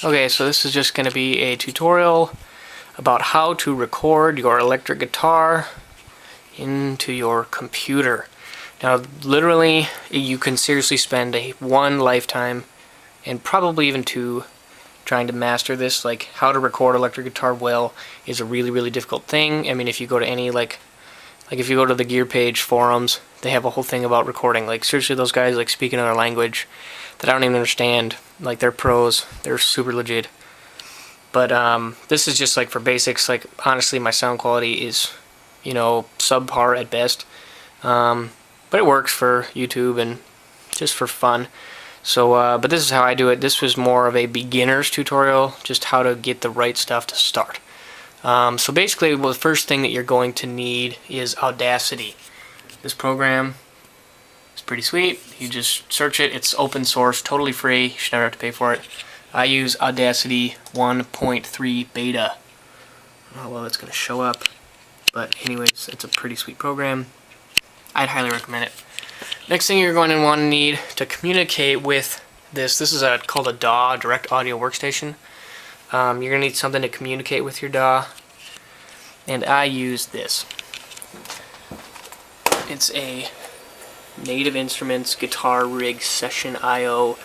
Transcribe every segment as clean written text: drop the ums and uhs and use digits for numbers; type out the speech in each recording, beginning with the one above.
Okay, so this is just going to be a tutorial about how to record your electric guitar into your computer. Now, literally, you can seriously spend one lifetime, and probably even two, trying to master this. Like, how to record electric guitar well is a really, really difficult thing. I mean, if you go to any, like if you go to the Gear Page forums, they have a whole thing about recording. Like, seriously, those guys, like, speak another language that I don't even understand. Like, they're pros. They're super legit. But, this is just, like, for basics. Like, honestly, my sound quality is, subpar at best. But it works for YouTube and just for fun. So, but this is how I do it. This was more of a beginner's tutorial, just how to get the right stuff to start. So basically, the first thing that you're going to need is Audacity. This program is pretty sweet. You just search it. It's open source, totally free. You should never have to pay for it. I use Audacity 1.3 beta. I don't know how well it's going to show up, but anyways, it's a pretty sweet program. I'd highly recommend it. Next thing you're going to want to need to communicate with this is called a DAW, Direct Audio Workstation. You're going to need something to communicate with your DAW, and I use this. It's a Native Instruments Guitar Rig Session I/O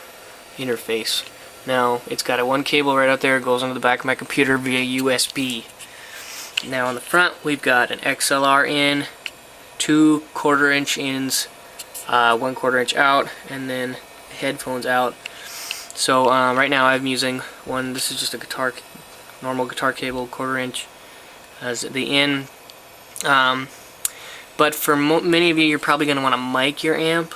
interface. Now, it's got one cable right out there, it goes into the back of my computer via USB. Now on the front, we've got an XLR in, 2 1/4-inch ins, 1 1/4-inch out, and then headphones out. So right now I'm using one. This is just a normal guitar cable, 1/4-inch as the in. But for many of you, you're probably going to want to mic your amp.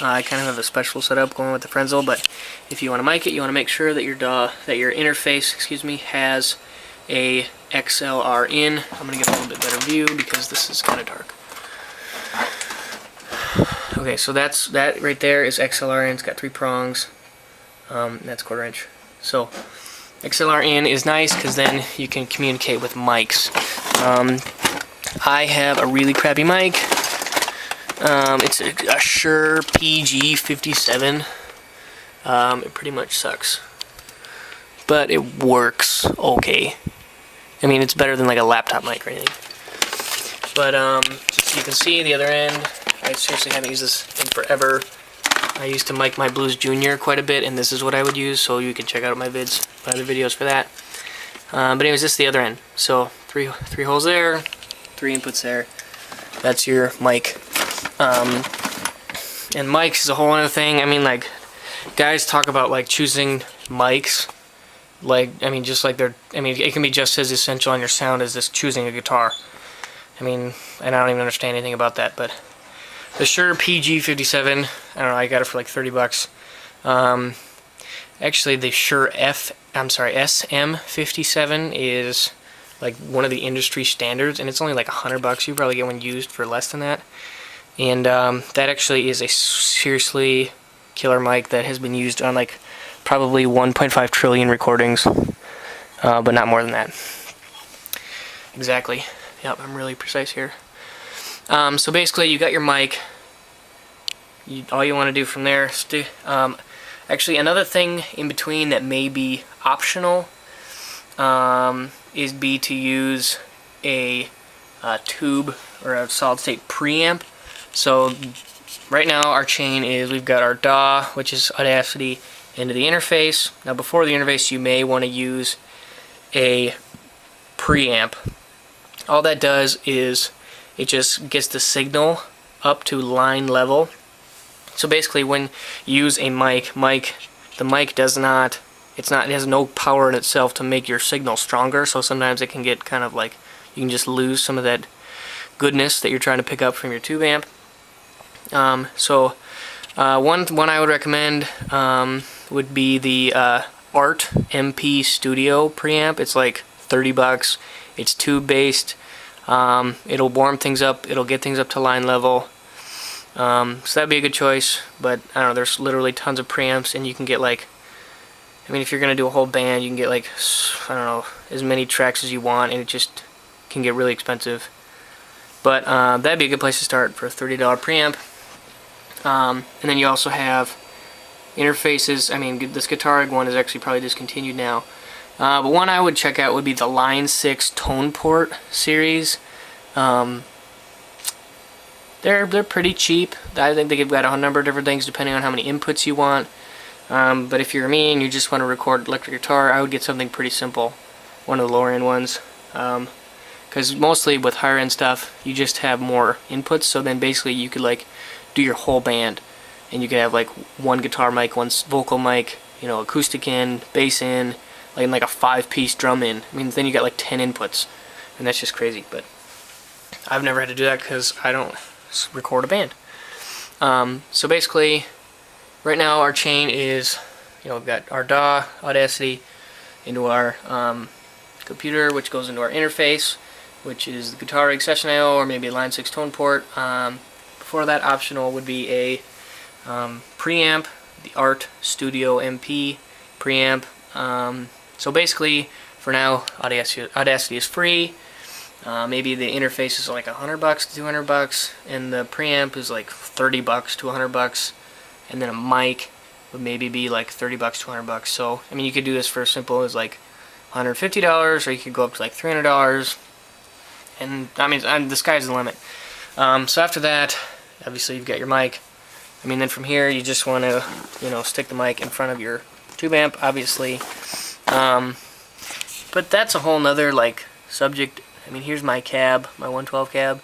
I kind of have a special setup going with the Frenzel, but if you want to mic it, you want to make sure that your interface, has a XLR in. I'm going to get a little bit better view because this is kind of dark. Okay, so that right there is XLR in. It's got 3 prongs. That's 1/4-inch. So XLR in is nice because then you can communicate with mics. I have a really crappy mic. It's a Shure PG57. It pretty much sucks, but it works okay. I mean, it's better than like a laptop mic or anything. But so you can see the other end. I seriously haven't used this in forever. I used to mic my Blues Junior quite a bit, and this is what I would use, so you can check out my other videos for that. But anyways, this is the other end. So three holes there, 3 inputs there. That's your mic. And mics is a whole other thing. I mean, like, guys talk about like choosing mics. Like, I mean, it can be just as essential on your sound as just choosing a guitar. I mean, and I don't even understand anything about that, but the Shure PG57, I don't know, I got it for like $30. Actually, the Shure SM57 is like one of the industry standards, and it's only like $100. You probably get one used for less than that. And that actually is a seriously killer mic that has been used on like probably 1.5 trillion recordings, but not more than that. Exactly. Yep, I'm really precise here. So basically, you got your mic. All you want to do from there is actually, another thing in between that may be optional is to use a tube or a solid-state preamp. So right now our chain is, we've got our DAW, which is Audacity, into the interface. Now before the interface, you may want to use a preamp. All that does is it just gets the signal up to line level. So basically, when you use a mic, the mic does not, it has no power in itself to make your signal stronger. So sometimes it can get kind of like, you can just lose some of that goodness that you're trying to pick up from your tube amp. One I would recommend would be the Art MP Studio preamp. It's like $30. It's tube based. It'll warm things up. It'll get things up to line level. So that'd be a good choice. But I don't know. There's literally tons of preamps, and you can get like, I mean, if you're gonna do a whole band, you can get like, I don't know, as many tracks as you want, and it just can get really expensive. But that'd be a good place to start for a $30 preamp. And then you also have interfaces. I mean, this Guitar Rig one is actually probably discontinued now. But one I would check out would be the Line 6 Tone Port series. They're pretty cheap. I think they've got a number of different things depending on how many inputs you want. But if you're me and you just want to record electric guitar, I would get something pretty simple, one of the lower end ones. Because mostly with higher end stuff, you just have more inputs. So then basically you could like do your whole band, and you could have like one guitar mic, one vocal mic, you know, acoustic in, bass in, like a 5-piece drum in. I mean, then you got like 10 inputs, and that's just crazy. But I've never had to do that because I don't record a band. So basically, right now our chain is, you know, we've got our DAW, Audacity, into our computer, which goes into our interface, which is the Guitar Rig Session I/O or maybe a Line 6 Tone Port. Before that, optional would be a preamp, the Art Studio MP preamp. So basically, for now, Audacity is free. Maybe the interface is like $100 to $200, and the preamp is like $30 to $100, and then a mic would maybe be like $30 to $100. So I mean, you could do this for as simple as like $150, or you could go up to like $300. And I mean, the sky's the limit. So after that, obviously you've got your mic. I mean, then from here you just want to, you know, stick the mic in front of your tube amp, obviously. But that's a whole nother like subject. I mean, here's my cab, my 112 cab.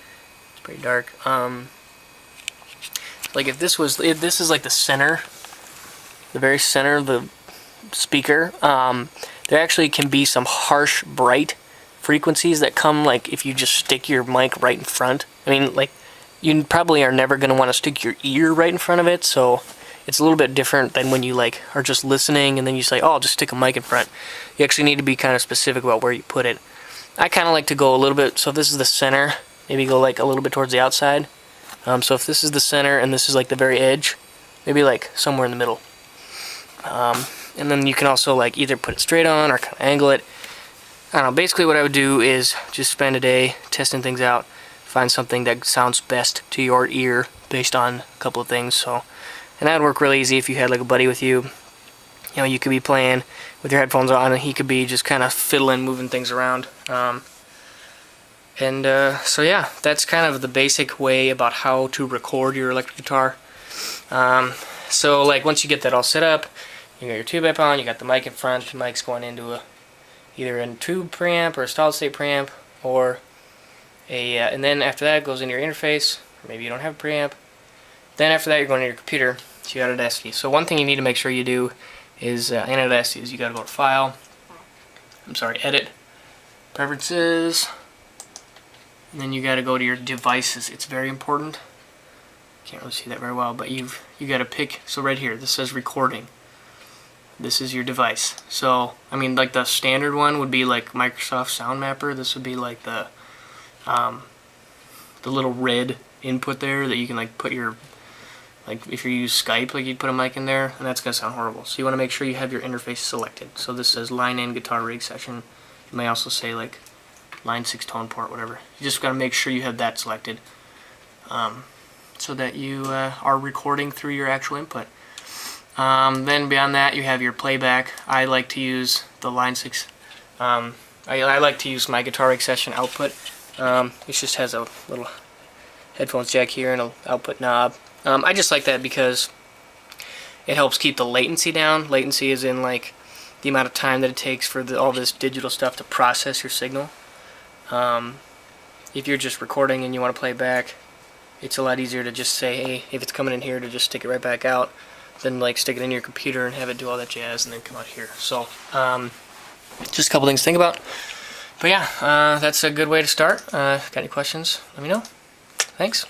It's pretty dark. Like if this is like the center, the very center of the speaker, there actually can be some harsh, bright frequencies that come like if you just stick your mic right in front. I mean, like, you probably are never going to want to stick your ear right in front of it, so it's a little bit different than when you like are just listening and then you say, oh, I'll just stick a mic in front. You actually need to be kind of specific about where you put it. I kind of like to go a little bit, so if this is the center, maybe go like a little bit towards the outside. So if this is the center and this is like the very edge, maybe like somewhere in the middle. And then you can also like either put it straight on or kind of angle it. I don't know, basically what I would do is just spend a day testing things out, find something that sounds best to your ear based on a couple of things. So, and that would work really easy if you had like a buddy with you. You know, you could be playing with your headphones on and he could be just kind of fiddling, moving things around. So yeah, that's kind of the basic way about how to record your electric guitar. So like once you get that all set up, you got your tube amp on, you got the mic in front, the mic's going into either a tube preamp or a solid state preamp, or and then after that it goes into your interface, or maybe you don't have a preamp. Then after that you're going to your computer, so you got Audacity. So one thing you need to make sure you do is, in Audacity, is you got to go to File, Edit, Preferences, and then you got to go to your devices. It's very important. Can't really see that very well, but you got to pick. So right here, this says recording. This is your device. So I mean, like the standard one would be like Microsoft Sound Mapper. This would be like the little red input there that you can like put your, like if you use Skype, like you'd put a mic in there, and that's gonna sound horrible. So you want to make sure you have your interface selected. So this says Line in Guitar Rig Session. You may also say like Line 6 Tone Port, whatever. You just gotta make sure you have that selected, so that you are recording through your actual input. Then beyond that, you have your playback. I like to use the Line 6. I like to use my Guitar Rig Session output. It just has a little headphones jack here and an output knob. I just like that because it helps keep the latency down. Latency is in like the amount of time that it takes for all this digital stuff to process your signal. If you're just recording and you want to play back, it's a lot easier to just say, hey, if it's coming in here, to just stick it right back out, than like stick it in your computer and have it do all that jazz and then come out here. So just a couple things to think about. But yeah, that's a good way to start. Got any questions? Let me know. Thanks.